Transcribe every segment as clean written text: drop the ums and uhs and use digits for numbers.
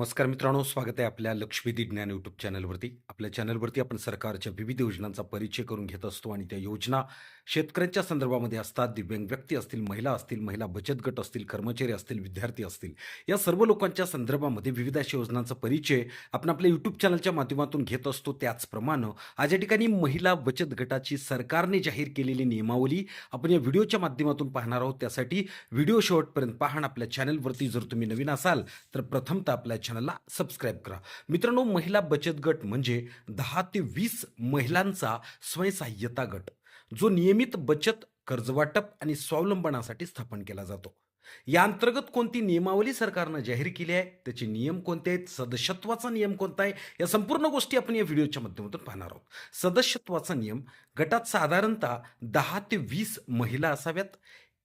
नमस्कार मित्रांनो, स्वागत आहे आपल्या लक्षवेधी ज्ञान यूट्यूब चॅनलवरती. आपल्या चॅनलवरती आपण सरकारच्या विविध योजनांचा परिचय करून घेत असतो आणि त्या योजना शेतकऱ्यांच्या संदर्भामध्ये असतात. दिव्यांग व्यक्ती असतील, महिला असतील, महिला बचत गट असतील, कर्मचारी असतील, विद्यार्थी असतील, या सर्व लोकांच्या संदर्भामध्ये विविध अशा योजनांचा परिचय आपण आपल्या यूट्यूब चॅनलच्या माध्यमातून घेत असतो. त्याचप्रमाणे आज या ठिकाणी महिला बचत गटाची सरकारने जाहीर केलेली नियमावली आपण या व्हिडिओच्या माध्यमातून पाहणार आहोत. त्यासाठी व्हिडिओ शेवटपर्यंत पहा. आपल्या चॅनलवरती जर तुम्ही नवीन असाल तर प्रथमतः आपल्या चॅनलला सबस्क्राईब करा. मित्रांनो, महिला बचत गट म्हणजे 10 ते 20 महिलांचा स्वयंसहाय्यता गट, जो नियमित बचत, कर्जवाटप आणि स्वावलंबनासाठी स्थापन केला जातो. या अंतर्गत कोणती नियमावली सरकारनं जाहीर केली आहे, त्याचे नियम कोणते आहेत, सदस्यत्वाचा नियम कोणता आहे, या संपूर्ण गोष्टी आपण या व्हिडिओच्या माध्यमातून पाहणार आहोत. सदस्यत्वाचा नियम: गटात साधारणतः 10 ते 20 महिला असाव्यात.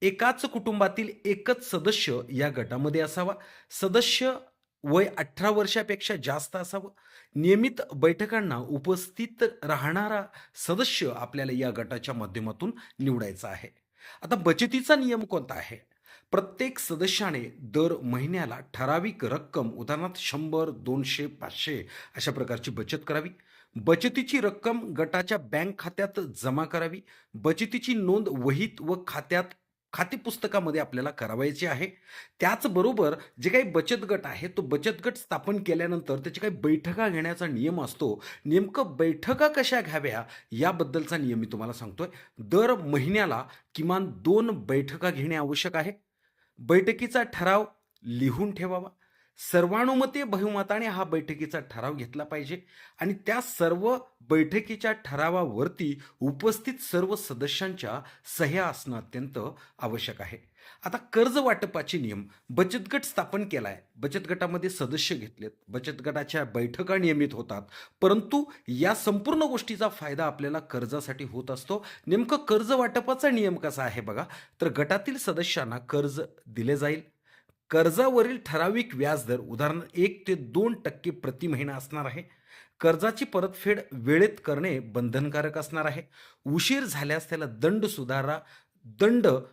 एकाच कुटुंबातील एकच सदस्य या गटामध्ये असावा. सदस्य वय 18 वर्षापेक्षा जास्त असावं. नियमित बैठकांना उपस्थित राहणारा सदस्य आपल्याला या गटाच्या माध्यमातून निवडायचा आहे. आता बचतीचा नियम कोणता आहे? प्रत्येक सदस्याने दर महिन्याला ठराविक रक्कम, उदाहरणार्थ 100, 200, 500 अशा प्रकारची बचत करावी. बचतीची रक्कम गटाच्या बँक खात्यात जमा करावी. बचतीची नोंद वहीत व खाते पुस्तकामध्ये आपल्याला करावायची आहे. त्याचबरोबर जे काही बचत गट आहे, तो बचत गट स्थापन केल्यानंतर त्याची काही बैठका घेण्याचा नियम असतो. नेमकं बैठका कशा घ्याव्या याबद्दलचा नियम मी तुम्हाला सांगतोय. दर महिन्याला किमान 2 बैठका घेणे आवश्यक आहे. बैठकीचा ठराव लिहून ठेवावा. सर्वानुमते बहुमताने हा बैठकीचा ठराव घेतला पाहिजे आणि त्या सर्व बैठकीच्या ठरावावरती उपस्थित सर्व सदस्यांच्या सह्या असणं अत्यंत आवश्यक आहे. आता कर्ज वाटपाचे नियम: बचत गट स्थापन केलाय, बचत गटामध्ये सदस्य घेतलेत, बचत गटाच्या बैठका नियमित होतात, परंतु या संपूर्ण गोष्टीचा फायदा आपल्याला कर्जासाठी होत असतो. नेमकं कर्ज वाटपाचा नियम कसा आहे बघा. तर गटातील सदस्यांना कर्ज दिले जाईल. कर्जावरील ठराविक व्याजदर उदाहरणार्थ 1 ते 2% प्रति महिना असणार आहे. कर्जाची परतफेड वेळेत करणे बंधनकारक असणार आहे. उशीर झाल्यास त्याला दंड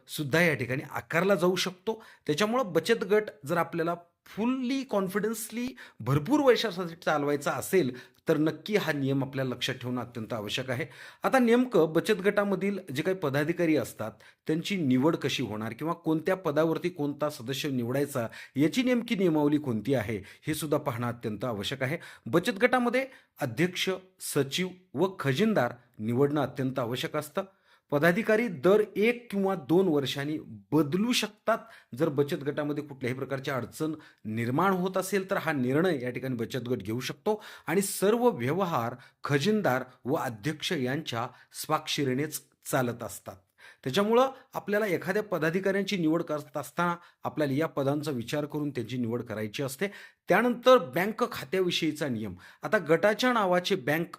सुद्धा या ठिकाणी आकारला जाऊ शकतो. त्याच्यामुळं बचत गट जर आपल्याला फुल्ली कॉन्फिडन्सली भरपूर वर्षासाठी चालवायचा असेल तर नक्की हा नियम आपल्याला लक्षात ठेवणं अत्यंत आवश्यक आहे. आता नेमकं बचत गटामधील जे काही पदाधिकारी असतात त्यांची निवड कशी होणार किंवा कोणत्या पदावरती कोणता सदस्य निवडायचा याची नेमकी नियमावली कोणती आहे हे सुद्धा पाहणं अत्यंत आवश्यक आहे. बचत गटामध्ये अध्यक्ष, सचिव व खजिनदार निवडणं अत्यंत आवश्यक असतं. पदाधिकारी दर 1 किंवा 2 वर्षांनी बदलू शकतात. जर बचत गटामध्ये कुठल्याही प्रकारची अडचण निर्माण होत असेल तर हा निर्णय या ठिकाणी बचत गट घेऊ शकतो आणि सर्व व्यवहार खजिनदार व अध्यक्ष यांच्या स्वाक्षरीनेच चालत असतात. त्याच्यामुळं आपल्याला एखाद्या पदाधिकाऱ्यांची निवड करत असताना आपल्याला या पदांचा विचार करून त्यांची निवड करायची असते. त्यानंतर बँक खात्याविषयीचा नियम: आता गटाच्या नावाचे बँक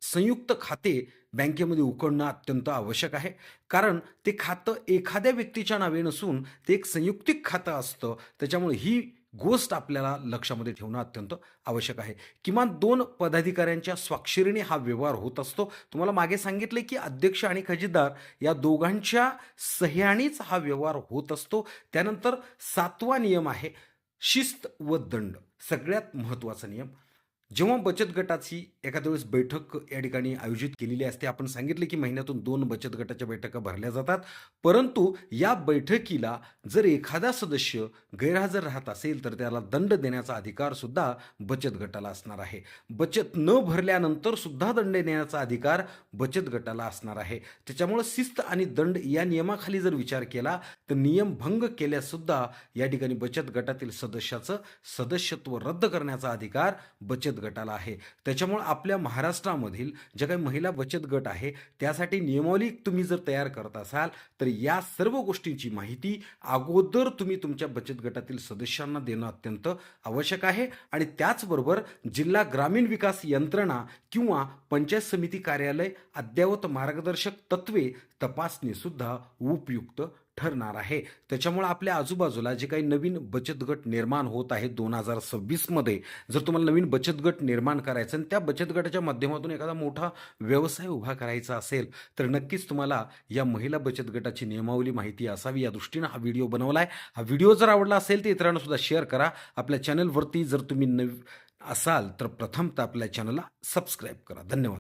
संयुक्त खाते बँकेमध्ये उघडणं अत्यंत आवश्यक आहे. कारण ते खातं एखाद्या व्यक्तीच्या नावे नसून ते एक संयुक्तिक खातं असतं. त्याच्यामुळे ही गोष्ट आपल्याला लक्षामध्ये ठेवणं अत्यंत आवश्यक आहे. किमान 2 पदाधिकाऱ्यांच्या स्वाक्षरीने हा व्यवहार होत असतो. तुम्हाला मागे सांगितले की अध्यक्ष आणि खजिनदार या दोघांच्या सह्यानेच हा व्यवहार होत असतो. त्यानंतर 7वा नियम आहे शिस्त व दंड. सगळ्यात महत्त्वाचा नियम: जेव्हा बचत गटाची एखाद्या वेळेस बैठक या ठिकाणी आयोजित केलेली असते, आपण सांगितले की महिन्यातून 2 बचत गटाच्या बैठका भरल्या जातात. परंतु या बैठकीला जर एखादा सदस्य गैरहजर राहत असेल तर त्याला दंड देण्याचा अधिकार सुद्धा बचत गटाला असणार आहे. बचत न भरल्यानंतर सुद्धा दंड देण्याचा अधिकार बचत गटाला असणार आहे. त्याच्यामुळे शिस्त आणि दंड या नियमाखाली जर विचार केला तर नियम भंग केल्यास सुद्धा या ठिकाणी बचत गटातील सदस्याचं सदस्यत्व रद्द करण्याचा अधिकार बचत गटाला आहे. त्याच्यामुळे आपल्या महाराष्ट्रामधील ज्या काही महिला बचत गट आहे त्यासाठी नियमावली तुम्ही जर तयार करत असाल तर या सर्व गोष्टींची माहिती अगोदर तुम्ही तुमच्या बचत गटातील सदस्यांना देणं अत्यंत आवश्यक आहे आणि त्याचबरोबर जिल्हा ग्रामीण विकास यंत्रणा किंवा पंचायत समिती कार्यालय अद्ययावत मार्गदर्शक तत्वे तपासणी सुद्धा उपयुक्त ठरणार आहे. त्याच्यामुळे आपल्या आजूबाजूला जे काही नवीन बचत गट निर्माण होत आहेत 2026 मध्ये जर तुम्हाला नवीन बचत गट निर्माण करायचं आणि त्या बचत गटाच्या माध्यमातून एखादा मोठा व्यवसाय उभा करायचा असेल, तर नक्कीच तुम्हाला या महिला बचत गटाची नियमावली माहिती असावी या दृष्टीनं हा व्हिडिओ बनवला आहे. हा व्हिडिओ जर आवडला असेल तर इतरांना सुद्धा शेअर करा. आपल्या चॅनलवरती जर तुम्ही असाल तर प्रथमतः आपल्या चॅनलला सबस्क्राईब करा. धन्यवाद.